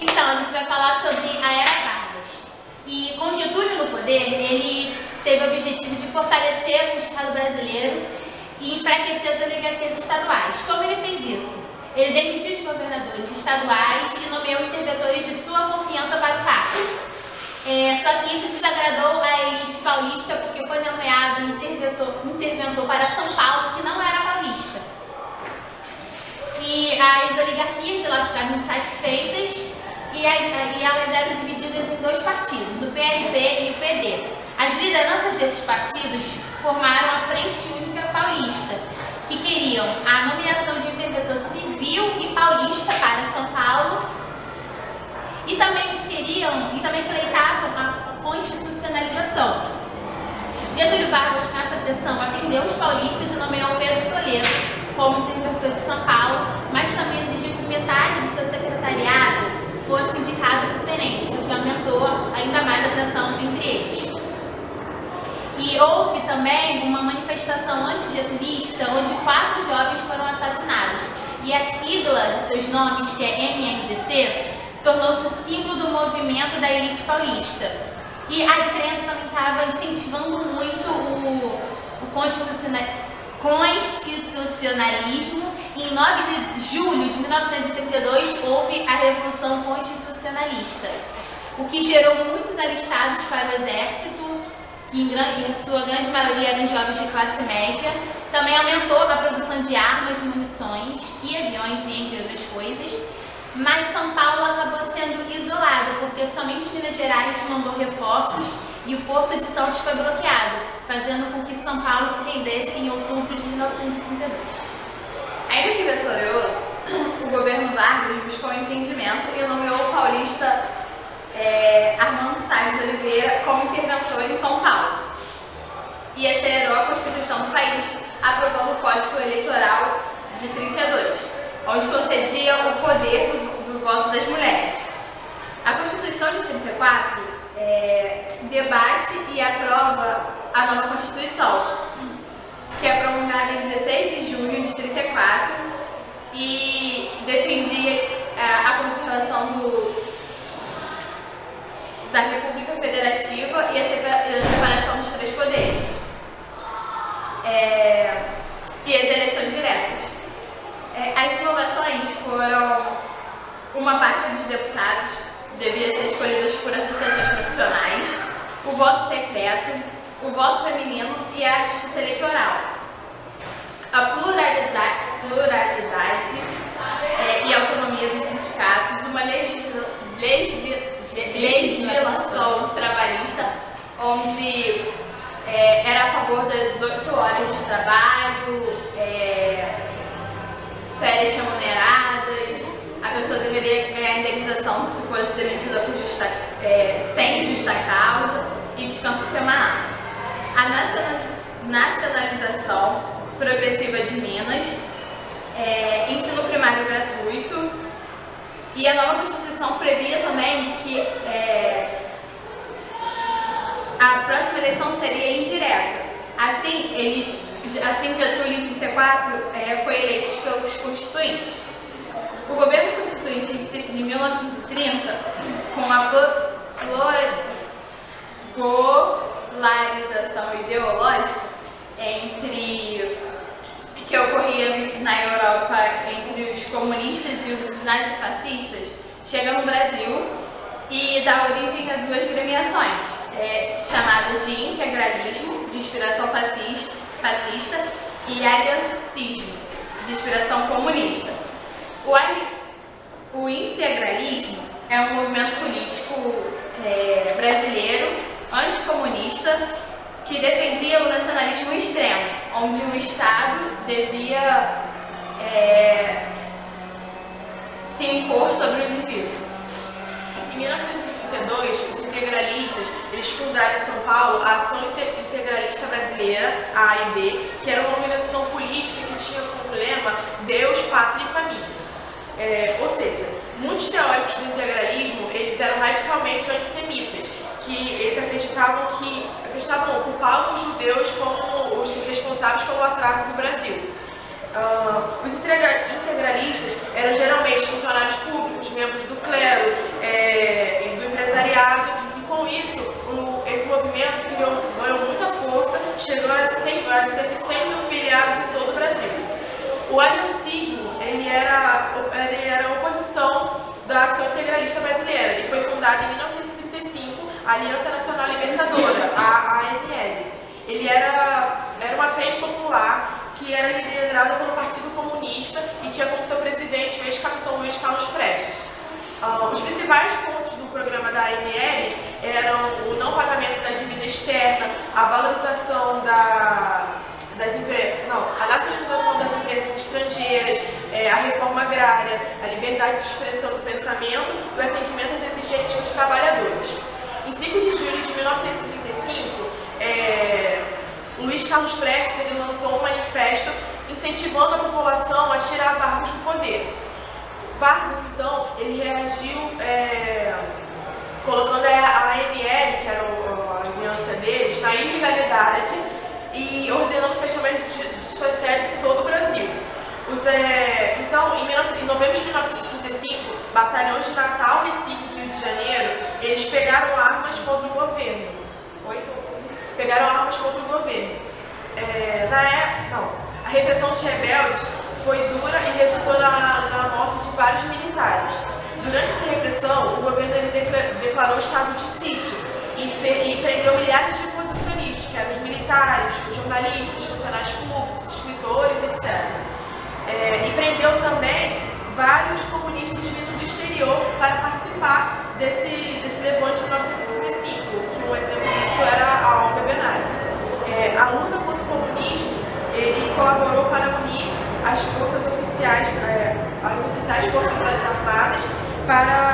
Então, a gente vai falar sobre a Era Vargas. E com Getúlio no poder, ele teve o objetivo de fortalecer o Estado brasileiro e enfraquecer as oligarquias estaduais. Como ele fez isso? Ele demitiu os governadores estaduais e nomeou interventores de sua confiança para o cargo. Só que isso desagradou a elite paulista porque foi nomeado interventor para São Paulo, que não era paulista. E as oligarquias de lá ficaram insatisfeitas e elas eram divididas em dois partidos, o PRB e o PD. As lideranças desses partidos formaram a Frente Única Paulista, que queriam a nomeação de interventor civil e paulista para São Paulo e também pleitavam a constitucionalização. Getúlio Vargas, com essa pressão, atendeu os paulistas e nomeou Pedro Toledo como interventor de São Paulo, mas também exigiu que metade do seu secretariado fosse indicado por tenentes, o que aumentou ainda mais a tensão entre eles. E houve também uma manifestação antigetulista, onde 4 jovens foram assassinados. E a sigla de seus nomes, que é MMDC, tornou-se símbolo do movimento da elite paulista. E a imprensa também estava incentivando muito o constitucionalismo. E em 9 de julho de 1932 houve a Revolução Constitucionalista, o que gerou muitos alistados para o exército, que em sua grande maioria eram jovens de classe média. Também aumentou a produção de armas, munições e aviões, entre outras coisas. Mas São Paulo acabou sendo isolado, porque somente Minas Gerais mandou reforços e o Porto de Santos foi bloqueado, fazendo com que São Paulo se rendesse em outubro de 1932. Ainda que vitorioso, o governo Vargas buscou um entendimento e nomeou o paulista Armando Salles Oliveira como interventor em São Paulo e acelerou a Constituição do país, aprovando o Código Eleitoral de 32, onde concedia o poder do voto das mulheres. A Constituição de 34 debate e aprova a nova Constituição, que é promulgada em 16 de junho de 34 e defendia a conservação da República Federativa e a separação dos 3 poderes e as eleições diretas. As inovações foram: uma parte dos deputados devia ser escolhida por associações profissionais, o voto secreto, o voto feminino e a justiça eleitoral. A pluralidade e autonomia dos sindicatos, uma legislação trabalhista, onde era a favor das 8 horas de trabalho, férias remuneradas, a pessoa deveria ganhar indenização se fosse demitida sem justa causa e descanso semanal. A nacionalização progressiva de Minas, ensino primário gratuito, e a nova Constituição previa também que a próxima eleição seria indireta. Assim Getúlio, em 34, foi eleito pelos constituintes. O governo constituinte, em 1930, com a polarização ideológica que ocorria na Europa entre os comunistas e os nazifascistas, chega no Brasil e dá origem a 2 gremiações, chamadas de integralismo, de inspiração fascista, e aliancismo, de inspiração comunista. O integralismo é um movimento político brasileiro anticomunista que defendia o nacionalismo extremo, onde o Estado devia se impor sobre o indivíduo. Em 1932, os integralistas eles fundaram em São Paulo a Ação Integralista Brasileira, a AIB, que era uma organização política que tinha como lema Deus, Pátria e Família. Ou seja, muitos teóricos do integralismo eles eram radicalmente antissemitas, que eles culpavam os judeus como os responsáveis pelo atraso do Brasil. Os integralistas eram geralmente funcionários públicos, membros do clero, O aliancismo, ele era a oposição da Ação Integralista Brasileira e foi fundado em 1935 a Aliança Nacional Libertadora, a ANL. Ele era uma frente popular que era liderada pelo Partido Comunista e tinha como seu presidente o ex-capitão Luiz Carlos Prestes. Os principais pontos do programa da ANL eram o não pagamento da dívida externa, a valorização a nacionalização das empresas estrangeiras, a reforma agrária, a liberdade de expressão do pensamento e o atendimento às exigências dos trabalhadores. Em 5 de julho de 1935, Luiz Carlos Prestes ele lançou um manifesto incentivando a população a tirar Vargas do poder. Vargas, então, ele reagiu colocando a ANL, que era a aliança deles, na ilegalidade e ordenando o fechamento de suas sedes em todo o Brasil. Então, em novembro de 1935, batalhões de Natal, Recife e Rio de Janeiro, eles pegaram armas contra o governo. Pegaram armas contra o governo. A repressão dos rebeldes foi dura e resultou na morte de vários militares. Durante essa repressão, o governo declarou estado de sítio e prendeu milhares de oposicionistas, que eram os militares, os jornalistas, os funcionários públicos, escritores, etc. E prendeu também vários comunistas vindo do exterior para participar desse levante de 1935, que um exemplo disso era a Olga Benário. A luta contra o comunismo, ele colaborou para unir as forças oficiais, as oficiais forças das armadas para